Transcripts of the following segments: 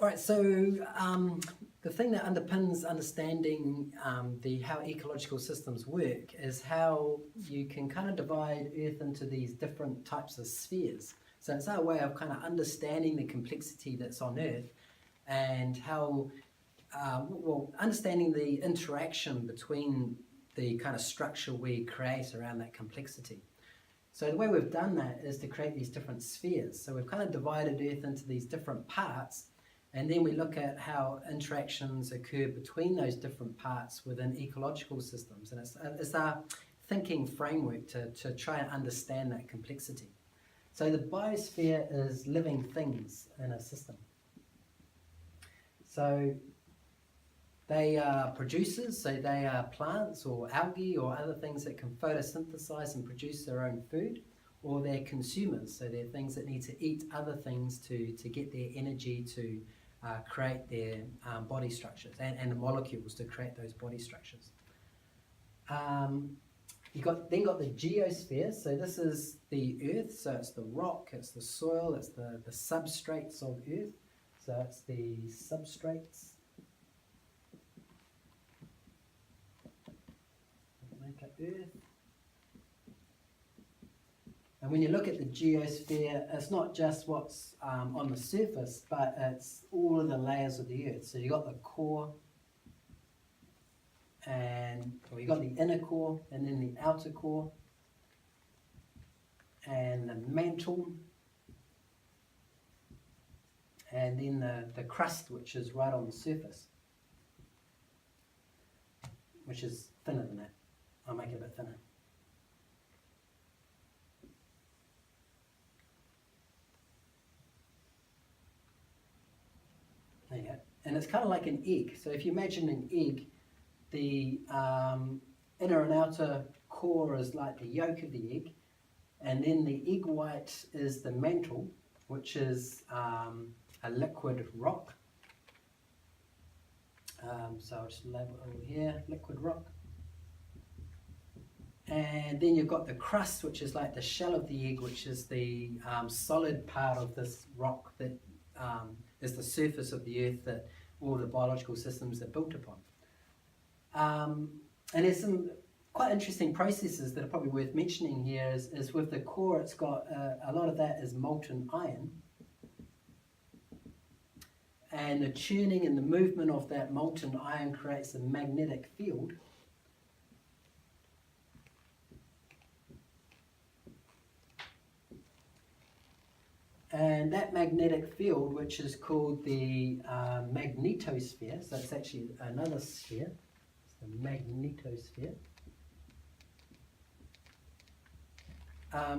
All right, so the thing that underpins understanding how ecological systems work is how you can kind of divide Earth into these different types of spheres. So it's our way of kind of understanding the complexity that's on Earth and how, understanding the interaction between the kind of structure we create around that complexity. So the way we've done that is to create these different spheres. So we've kind of divided Earth into these different parts, and then we look at how interactions occur between those different parts within ecological systems. And it's our thinking framework to try and understand that complexity. So the biosphere is living things in a system. So they are producers, so they are plants or algae or other things that can photosynthesize and produce their own food, or they're consumers, so they're things that need to eat other things to get their energy to create their body structures and the molecules to create those body structures. You've then got the geosphere, so this is the Earth, so it's the rock, it's the soil, it's the substrates of Earth, so it's the substrates. Make up Earth. And when you look at the geosphere, it's not just what's on the surface, but it's all of the layers of the Earth. So you've got the core, and you've got the inner core, and then the outer core, and the mantle, and then the crust, which is right on the surface, which is thinner than that. I'll make it a bit thinner. There you go. And it's kind of like an egg. So if you imagine an egg, the inner and outer core is like the yolk of the egg, and then the egg white is the mantle, which is a liquid rock. So I'll just label it over here, liquid rock. And then you've got the crust, which is like the shell of the egg, which is the solid part of this rock that is the surface of the Earth that all the biological systems are built upon. And there's some quite interesting processes that are probably worth mentioning here. Is with the core, it's got a lot of that is molten iron. And the tuning and the movement of that molten iron creates a magnetic field. And that magnetic field, which is called the magnetosphere, so it's actually another sphere, it's the magnetosphere.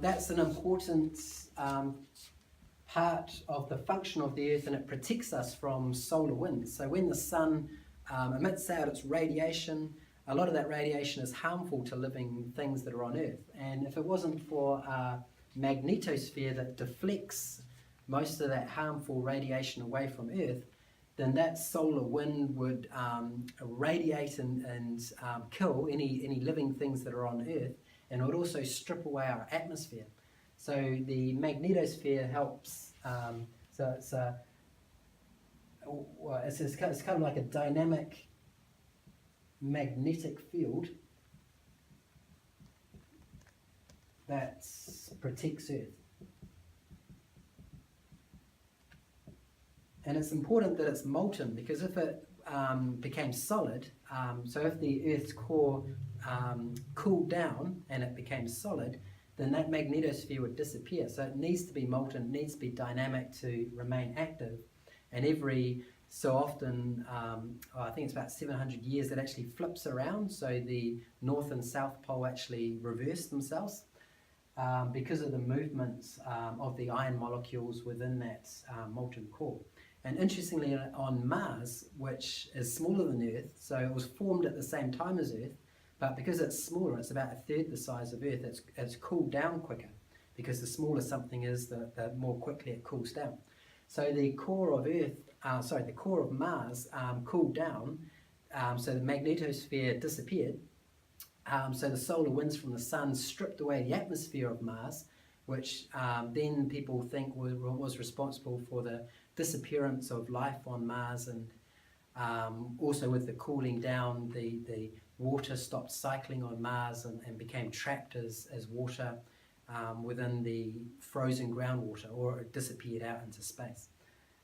That's an important part of the function of the Earth, and it protects us from solar winds. So when the sun emits out its radiation, a lot of that radiation is harmful to living things that are on Earth. And if it wasn't for magnetosphere that deflects most of that harmful radiation away from Earth, then that solar wind would radiate and kill any living things that are on Earth, and it would also strip away our atmosphere. So the magnetosphere helps, so it's kind of like a dynamic magnetic field that protects Earth. And it's important that it's molten, because if it became solid, so if the Earth's core cooled down and it became solid, then that magnetosphere would disappear. So it needs to be molten, it needs to be dynamic to remain active. And every so often, I think it's about 700 years, it actually flips around, so the North and South Pole actually reverse themselves. Because of the movements of the iron molecules within that molten core. And interestingly, on Mars, which is smaller than Earth, so it was formed at the same time as Earth, but because it's smaller, it's about a third the size of Earth, it's cooled down quicker, because the smaller something is, the more quickly it cools down. So the core of the core of Mars cooled down, so the magnetosphere disappeared. So the solar winds from the sun stripped away the atmosphere of Mars, which then people think was responsible for the disappearance of life on Mars, and also with the cooling down, the water stopped cycling on Mars and became trapped as water within the frozen groundwater, or it disappeared out into space.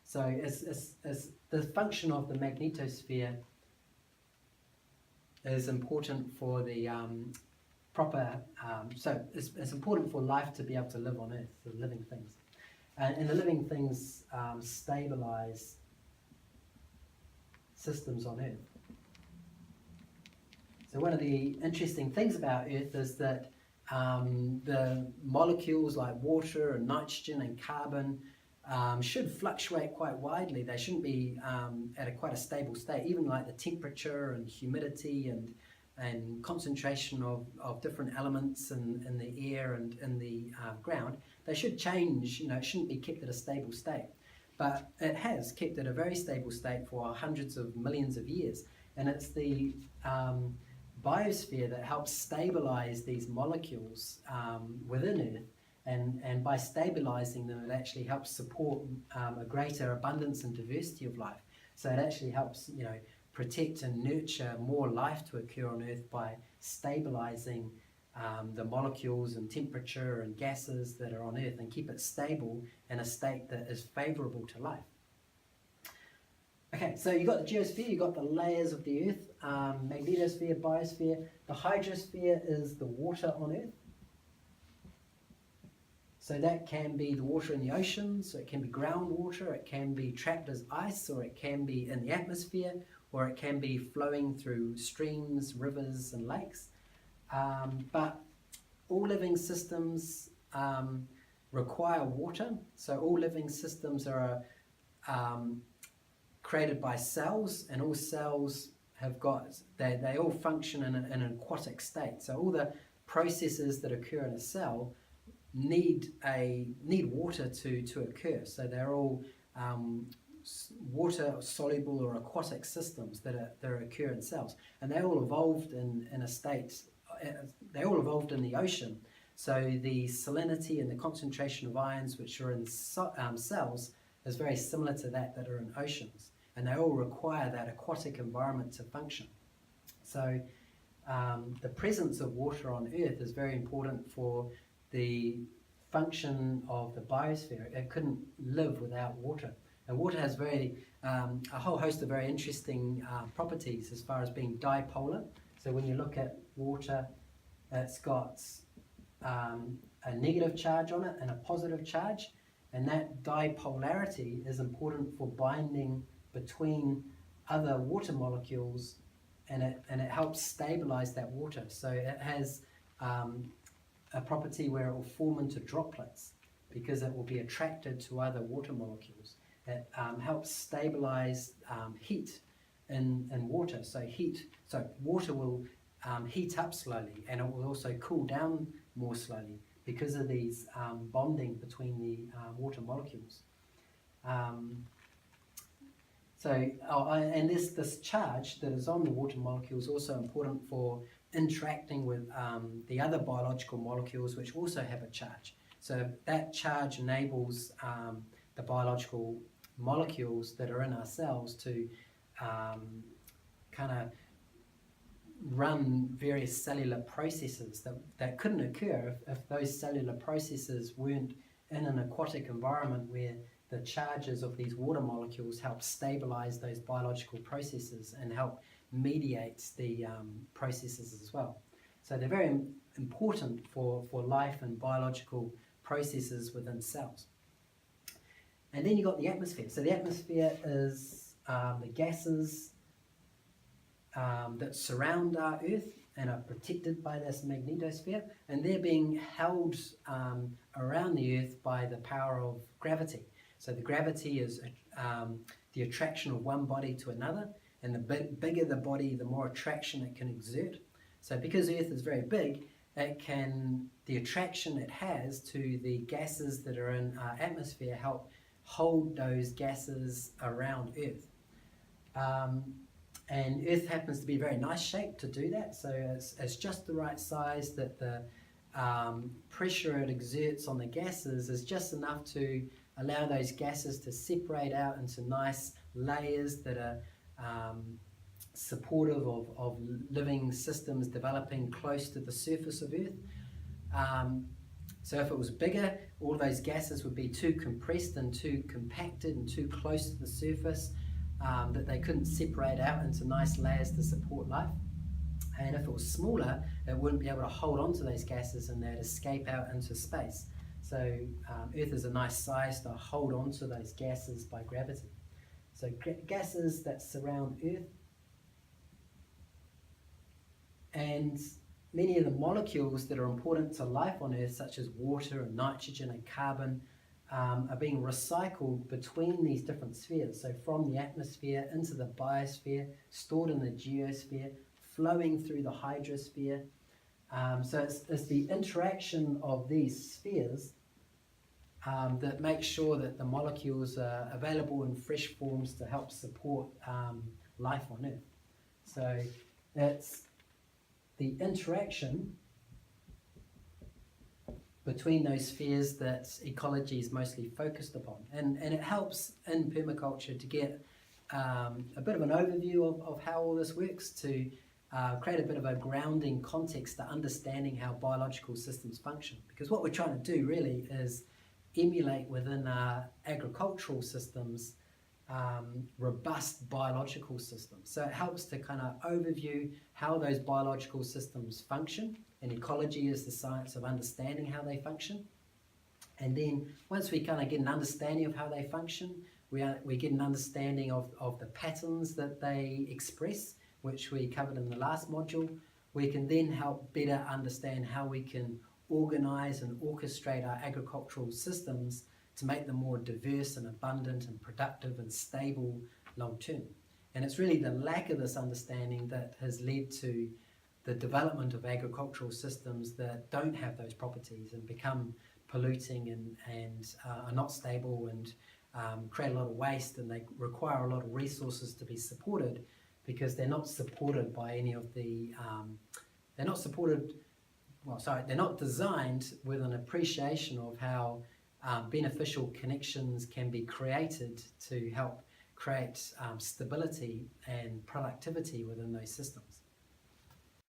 So as the function of the magnetosphere is important for the so it's important for life to be able to live on Earth, the living things. And the living things stabilize systems on Earth. So one of the interesting things about Earth is that the molecules like water and nitrogen and carbon should fluctuate quite widely. They shouldn't be at quite a stable state. Even like the temperature and humidity and concentration of different elements in the air and in the ground, they should change. It shouldn't be kept at a stable state. But it has kept at a very stable state for hundreds of millions of years. And it's the biosphere that helps stabilize these molecules within Earth. And by stabilizing them, it actually helps support a greater abundance and diversity of life. So it actually helps, protect and nurture more life to occur on Earth by stabilizing the molecules and temperature and gases that are on Earth, and keep it stable in a state that is favorable to life. Okay, so you've got the geosphere, you've got the layers of the Earth, magnetosphere, biosphere. The hydrosphere is the water on Earth. So that can be the water in the ocean, so it can be groundwater, it can be trapped as ice, or it can be in the atmosphere, or it can be flowing through streams, rivers and lakes. But all living systems require water. So all living systems are created by cells, and all cells have got, they all function in an aquatic state. So all the processes that occur in a cell need water to occur. So they're all water soluble or aquatic systems that occur in cells, and they all evolved in a state. They all evolved in the ocean. So the salinity and the concentration of ions which are in cells is very similar to that are in oceans, and they all require that aquatic environment to function. So the presence of water on Earth is very important for the function of the biosphere. It couldn't live without water. And water has a whole host of very interesting properties as far as being dipolar. So when you look at water, it's got a negative charge on it and a positive charge, and that dipolarity is important for binding between other water molecules, and it helps stabilize that water. So it has a property where it will form into droplets because it will be attracted to other water molecules. It helps stabilize heat in water. So water will heat up slowly, and it will also cool down more slowly because of these bonding between the water molecules. And this charge that is on the water molecule is also important for interacting with the other biological molecules which also have a charge. So that charge enables the biological molecules that are in our cells to kind of run various cellular processes that couldn't occur if those cellular processes weren't in an aquatic environment where the charges of these water molecules help stabilize those biological processes and help mediate the processes as well. So they're very important for life and biological processes within cells. And then you've got the atmosphere. So the atmosphere is the gases that surround our Earth and are protected by this magnetosphere, and they're being held around the Earth by the power of gravity. So the gravity is the attraction of one body to another, and the bigger the body, the more attraction it can exert. So because Earth is very big, the attraction it has to the gases that are in our atmosphere help hold those gases around Earth. And Earth happens to be a very nice shape to do that, so it's just the right size that the pressure it exerts on the gases is just enough to allow those gases to separate out into nice layers that are supportive of living systems developing close to the surface of Earth. So if it was bigger, all those gases would be too compressed and too compacted and too close to the surface that they couldn't separate out into nice layers to support life. And if it was smaller, it wouldn't be able to hold on to those gases and they'd escape out into space. So Earth is a nice size to hold on to those gases by gravity. So gases that surround Earth, and many of the molecules that are important to life on Earth, such as water and nitrogen and carbon, are being recycled between these different spheres. So from the atmosphere into the biosphere, stored in the geosphere, flowing through the hydrosphere. So it's the interaction of these spheres that makes sure that the molecules are available in fresh forms to help support life on Earth. So it's the interaction between those spheres that ecology is mostly focused upon. And it helps in permaculture to get a bit of an overview of how all this works, to create a bit of a grounding context to understanding how biological systems function. Because what we're trying to do really is emulate within our agricultural systems robust biological systems. So it helps to kind of overview how those biological systems function, and ecology is the science of understanding how they function. And then once we kind of get an understanding of how they function, we get an understanding of the patterns that they express, which we covered in the last module. We can then help better understand how we can organize and orchestrate our agricultural systems to make them more diverse and abundant and productive and stable long term. And it's really the lack of this understanding that has led to the development of agricultural systems that don't have those properties and become polluting and are not stable and create a lot of waste, and they require a lot of resources to be supported because they're not supported by any of the, they're not designed with an appreciation of how beneficial connections can be created to help create stability and productivity within those systems.